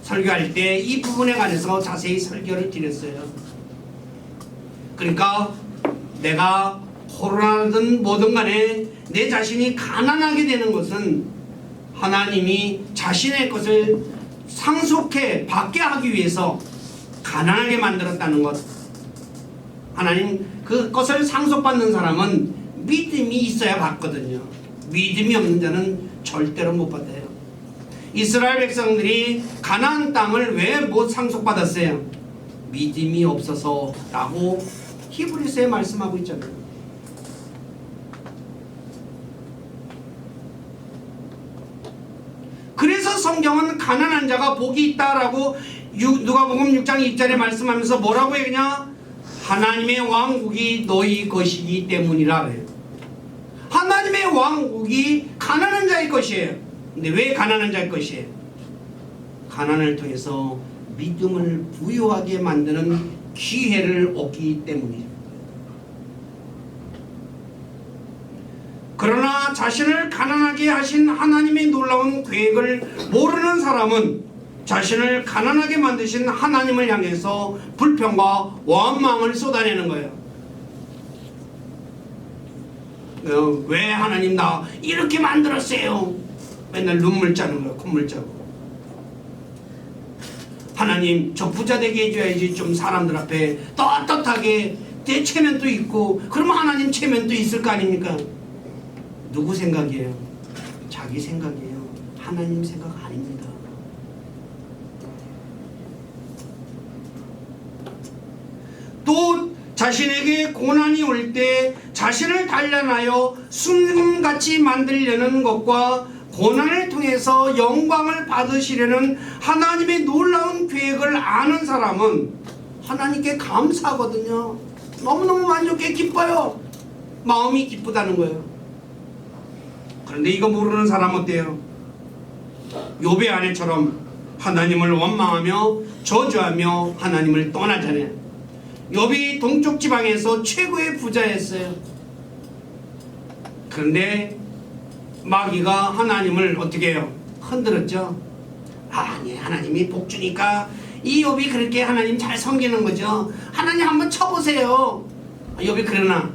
설교할 때 이 부분에 관해서 자세히 설교를 드렸어요. 그러니까 내가 코로나든 뭐든 간에 내 자신이 가난하게 되는 것은 하나님이 자신의 것을 상속해 받게 하기 위해서 가난하게 만들었다는 것. 하나님 그 것을 상속받는 사람은 믿음이 있어야 받거든요. 믿음이 없는 자는 절대로 못 받아요. 이스라엘 백성들이 가나안 땅을 왜 못 상속받았어요? 믿음이 없어서라고 히브리서에 말씀하고 있잖아요. 그래서 성경은 가난한 자가 복이 있다라고 누가복음 6장 2절에 말씀하면서 뭐라고 얘기냐? 하나님의 왕국이 너희 것이기 때문이라 그래요. 하나님의 왕국이 가난한 자의 것이에요. 근데 왜 가난한 자의 것이에요? 가난을 통해서 믿음을 부유하게 만드는 기회를 얻기 때문이에요. 그러나 자신을 가난하게 하신 하나님의 놀라운 계획을 모르는 사람은 자신을 가난하게 만드신 하나님을 향해서 불평과 원망을 쏟아내는 거예요. 왜 하나님 나 이렇게 만들었어요? 맨날 눈물 짜는 거야. 콧물 짜고. 하나님 저 부자 되게 해줘야지. 좀 사람들 앞에 떳떳하게 내 체면도 있고. 그러면 하나님 체면도 있을 거 아닙니까? 누구 생각이에요? 자기 생각이에요. 하나님 생각 아닙니다. 또 자신에게 고난이 올 때 자신을 단련하여 순금같이 만들려는 것과 고난을 통해서 영광을 받으시려는 하나님의 놀라운 계획을 아는 사람은 하나님께 감사하거든요. 너무너무 만족해 기뻐요. 마음이 기쁘다는 거예요. 그런데 이거 모르는 사람 어때요? 욥의 아내처럼 하나님을 원망하며 저주하며 하나님을 떠나잖아요. 욥이 동쪽 지방에서 최고의 부자였어요. 그런데 마귀가 하나님을 어떻게 해요? 흔들었죠. 아니 하나님이 복 주니까 이 욥이 그렇게 하나님 잘 섬기는 거죠. 하나님 한번 쳐보세요. 욥이 그러나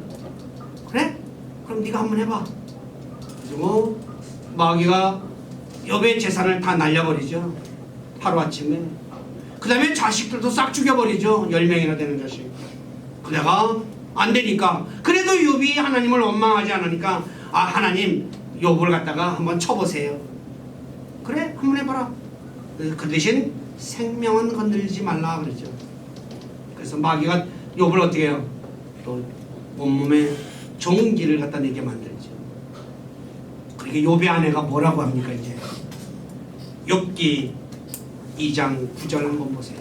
그래? 그럼 네가 한번 해봐. 그리고 마귀가 욥의 재산을 다 날려버리죠. 하루아침에. 그 다음에 자식들도 싹 죽여버리죠. 10명이나 되는 자식. 그래가 안 되니까. 그래도 욥이 하나님을 원망하지 않으니까 아 하나님 욥을 갖다가 한번 쳐보세요. 그래? 한번 해봐라. 그 대신 생명은 건들지 말라 그러죠. 그래서 마귀가 욥을 어떻게 해요? 또 온몸에 종기를 갖다 내게 만들죠. 그게 욥의 아내가 뭐라고 합니까 이제? 욥기 2장 9절 한번 보세요.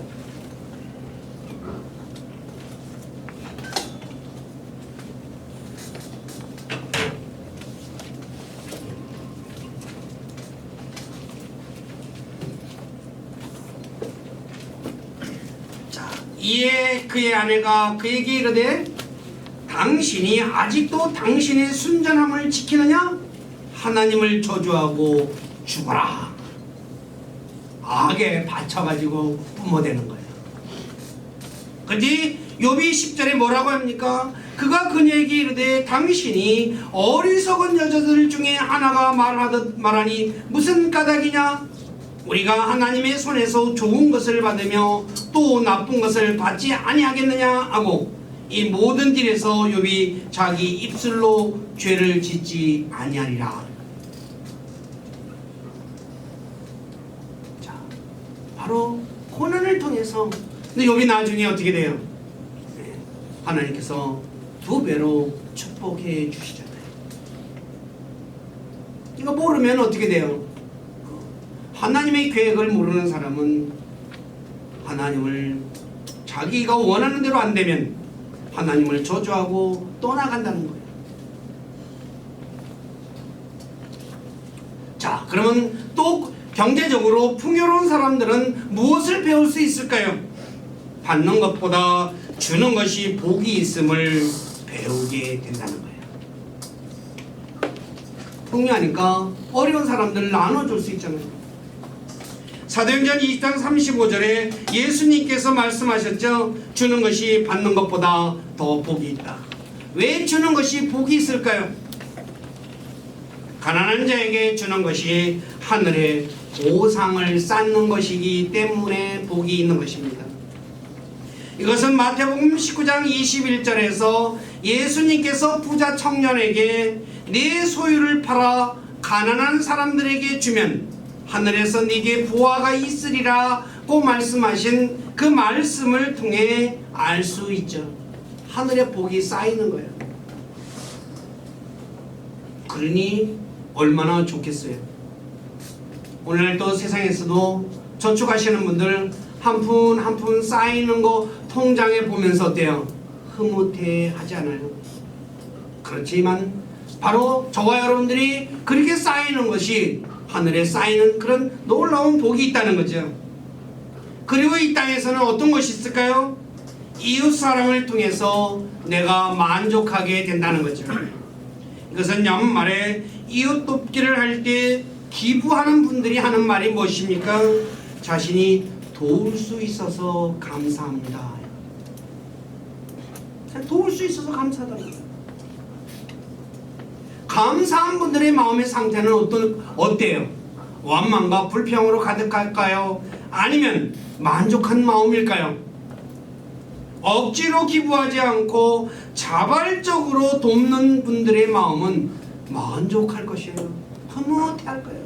자, 이에 그의 아내가 그에게 이르되 당신이 아직도 당신의 순전함을 지키느냐? 하나님을 저주하고 죽어라. 악에 받쳐가지고 뿜어대는 거예요. 근데 욥이 10절에 뭐라고 합니까? 그가 그녀에게 이르되 당신이 어리석은 여자들 중에 하나가 말하니 무슨 까닭이냐? 우리가 하나님의 손에서 좋은 것을 받으며 또 나쁜 것을 받지 아니하겠느냐 하고 이 모든 일에서 욥이 자기 입술로 죄를 짓지 아니하리라. 바로 고난을 통해서. 근데 욥이 나중에 어떻게 돼요? 하나님께서 2배로 축복해 주시잖아요. 이거 모르면 어떻게 돼요? 하나님의 계획을 모르는 사람은 하나님을 자기가 원하는 대로 안 되면 하나님을 저주하고 떠나간다는 거예요. 자, 그러면 또 경제적으로 풍요로운 사람들은 무엇을 배울 수 있을까요? 받는 것보다 주는 것이 복이 있음을 배우게 된다는 거예요. 풍요하니까 어려운 사람들 나눠줄 수 있잖아요. 사도행전 20장 35절에 예수님께서 말씀하셨죠. 주는 것이 받는 것보다 더 복이 있다. 왜 주는 것이 복이 있을까요? 가난한 자에게 주는 것이 하늘의 보상을 쌓는 것이기 때문에 복이 있는 것입니다. 이것은 마태복음 19장 21절에서 예수님께서 부자 청년에게 네 소유를 팔아 가난한 사람들에게 주면 하늘에서 네게 부화가 있으리라고 말씀하신 그 말씀을 통해 알 수 있죠. 하늘의 복이 쌓이는 거예요. 그러니 얼마나 좋겠어요. 오늘날 또 세상에서도 저축하시는 분들 한 푼 한 푼 쌓이는 거 통장에 보면서 어때요? 흐뭇해하지 않아요? 그렇지만 바로 저와 여러분들이 그렇게 쌓이는 것이 하늘에 쌓이는 그런 놀라운 복이 있다는 거죠. 그리고 이 땅에서는 어떤 것이 있을까요? 이웃 사랑을 통해서 내가 만족하게 된다는 거죠. 이것은 연말에 이웃 돕기를 할 때 기부하는 분들이 하는 말이 무엇입니까? 자신이 도울 수 있어서 감사합니다. 도울 수 있어서 감사하다. 감사한 분들의 마음의 상태는 어때요? 원망과 불평으로 가득할까요? 아니면 만족한 마음일까요? 억지로 기부하지 않고 자발적으로 돕는 분들의 마음은 만족할 것이에요. 흐뭇해할 거예요.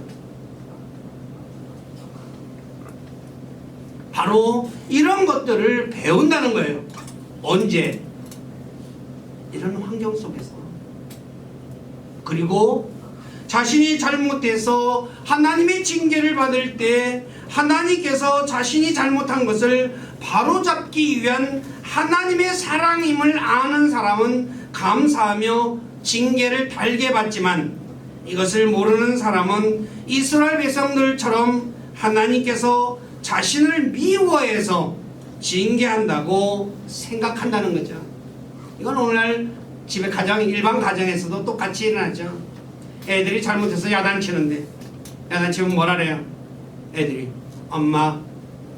바로 이런 것들을 배운다는 거예요. 언제? 이런 환경 속에서. 그리고 자신이 잘못해서 하나님의 징계를 받을 때 하나님께서 자신이 잘못한 것을 바로잡기 위한 하나님의 사랑임을 아는 사람은 감사하며 징계를 달게 받지만, 이것을 모르는 사람은 이스라엘 백성들처럼 하나님께서 자신을 미워해서 징계한다고 생각한다는 거죠. 이건 오늘날 집에 일반 가정에서도 똑같이 일어나죠. 애들이 잘못해서 야단치는데, 야단치면 뭐라 그래요? 애들이 엄마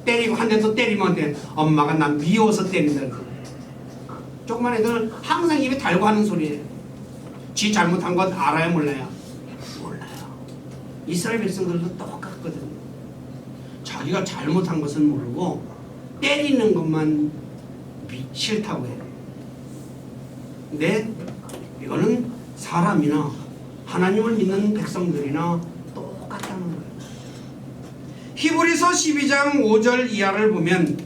때리고, 한 대 더 때리면 돼. 엄마가 난 미워서 때린다. 조그만 애들은 항상 입에 달고 하는 소리예요. 지 잘못한 것 알아요, 몰라요? 몰라요. 이스라엘 백성들도 똑같거든요. 자기가 잘못한 것은 모르고 때리는 것만 싫다고 해요. 근데 이거는 사람이나 하나님을 믿는 백성들이나 똑같다는 거예요. 히브리서 12장 5절 이하를 보면,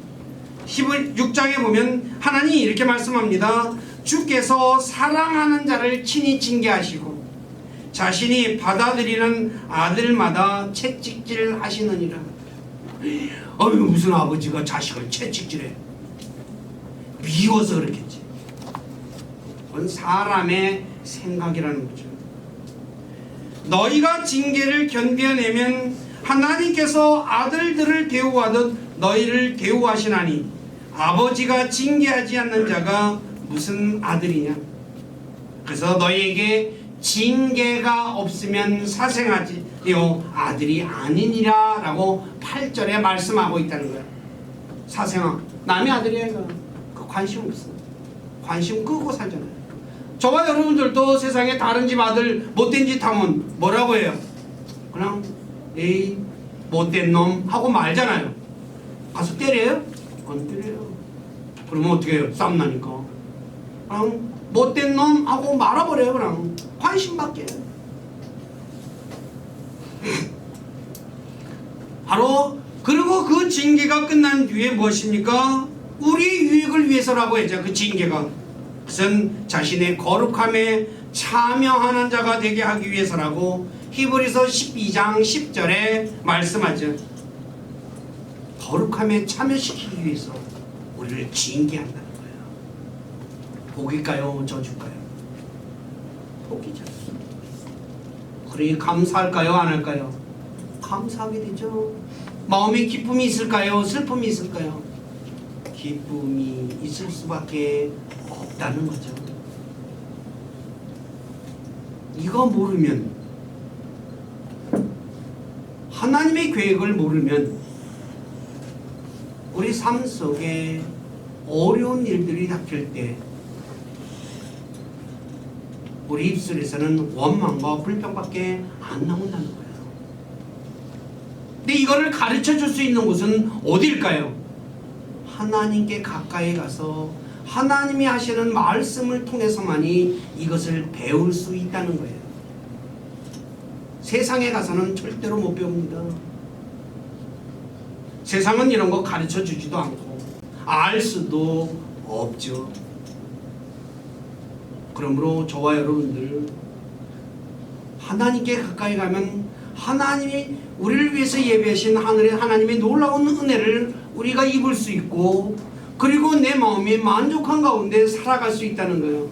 6장에 보면 하나님이 이렇게 말씀합니다. 주께서 사랑하는 자를 친히 징계하시고 자신이 받아들이는 아들마다 채찍질 하시느니라. 무슨 아버지가 자식을 채찍질해? 미워서 그렇겠지. 그건 사람의 생각이라는 거죠. 너희가 징계를 견뎌내면 하나님께서 아들들을 대우하듯 너희를 대우하시나니 아버지가 징계하지 않는 자가 무슨 아들이냐. 그래서 너희에게 징계가 없으면 사생아지요 아들이 아니니라 라고 8절에 말씀하고 있다는 거예요. 사생아, 남의 아들이야 이거. 그 관심 없어. 관심 끄고 살잖아요. 저와 여러분들도 세상에 다른 집 아들 못된 짓 하면 뭐라고 해요? 그냥 에이 못된 놈 하고 말잖아요. 가서 때려요? 안 때려요. 그러면 어떻게 해요? 싸움 나니까 그냥 못된 놈 하고 말아버려요. 그냥 관심밖에. 바로 그리고 그 징계가 끝난 뒤에 무엇입니까? 우리 유익을 위해서라고 했죠. 그 징계가 그것은 자신의 거룩함에 참여하는 자가 되게 하기 위해서라고 히브리서 12장 10절에 말씀하죠. 거룩함에 참여시키기 위해서 우리를 징계한다는 거예요. 복일까요? 저주일까요? 복이죠. 그러니 감사할까요? 안 할까요? 감사하게 되죠. 마음에 기쁨이 있을까요? 슬픔이 있을까요? 기쁨이 있을 수밖에 없다는 거죠. 이거 모르면, 하나님의 계획을 모르면 우리 삶 속에 어려운 일들이 닥칠 때 우리 입술에서는 원망과 불평밖에 안 나온다는 거예요. 근데 이거를 가르쳐 줄 수 있는 곳은 어디일까요? 하나님께 가까이 가서 하나님이 하시는 말씀을 통해서만이 이것을 배울 수 있다는 거예요. 세상에 가서는 절대로 못 배웁니다. 세상은 이런 거 가르쳐 주지도 않고 알 수도 없죠. 그러므로 저와 여러분들 하나님께 가까이 가면 하나님이 우리를 위해서 예배하신 하늘의 하나님의 놀라운 은혜를 우리가 입을 수 있고, 그리고 내 마음이 만족한 가운데 살아갈 수 있다는 거예요.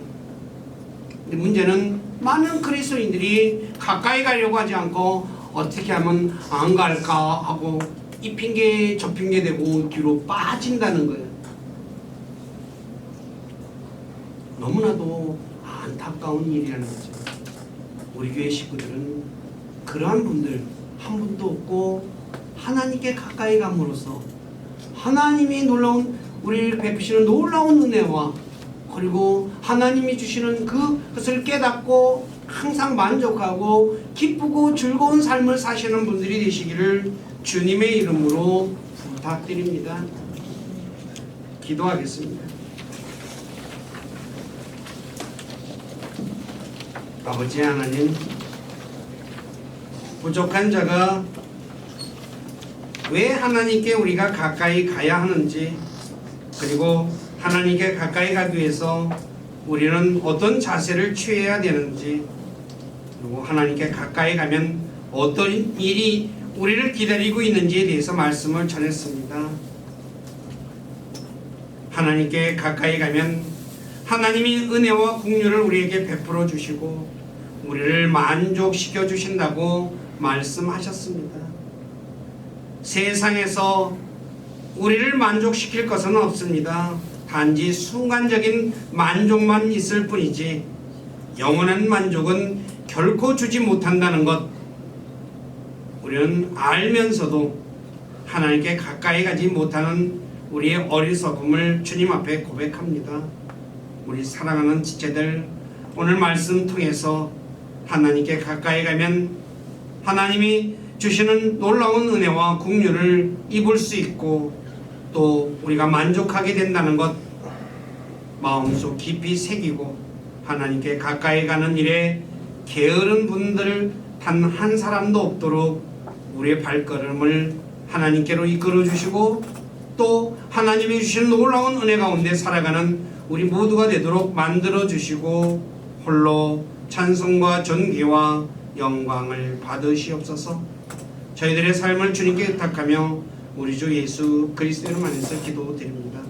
근데 문제는 많은 그리스도인들이 가까이 가려고 하지 않고 어떻게 하면 안 갈까 하고 이 핑계 저 핑계 대고 뒤로 빠진다는 거예요. 너무나도 안타까운 일이라는 거죠. 우리 교회 식구들은 그러한 분들 한 분도 없고 하나님께 가까이 감으로써 하나님이 놀라운 우리를 베푸시는 놀라운 은혜와 그리고 하나님이 주시는 그것을 깨닫고 항상 만족하고 기쁘고 즐거운 삶을 사시는 분들이 되시기를 주님의 이름으로 부탁드립니다. 기도하겠습니다. 아버지 하나님, 부족한 자가 왜 하나님께 우리가 가까이 가야 하는지, 그리고 하나님께 가까이 가기 위해서 우리는 어떤 자세를 취해야 되는지, 그리고 하나님께 가까이 가면 어떤 일이 우리를 기다리고 있는지에 대해서 말씀을 전했습니다. 하나님께 가까이 가면 하나님이 은혜와 긍휼을 우리에게 베풀어 주시고 우리를 만족시켜 주신다고 말씀하셨습니다. 세상에서 우리를 만족시킬 것은 없습니다. 단지 순간적인 만족만 있을 뿐이지 영원한 만족은 결코 주지 못한다는 것, 우리는 알면서도 하나님께 가까이 가지 못하는 우리의 어리석음을 주님 앞에 고백합니다. 우리 사랑하는 지체들, 오늘 말씀 통해서 하나님께 가까이 가면 하나님이 주시는 놀라운 은혜와 긍휼을 입을 수 있고 또 우리가 만족하게 된다는 것 마음속 깊이 새기고 하나님께 가까이 가는 일에 게으른 분들 단 한 사람도 없도록 우리의 발걸음을 하나님께로 이끌어 주시고 또 하나님이 주시는 놀라운 은혜 가운데 살아가는 우리 모두가 되도록 만들어 주시고 홀로 찬송과 존귀와 영광을 받으시옵소서. 저희들의 삶을 주님께 의탁하며 우리 주 예수 그리스도로 만해서 기도드립니다.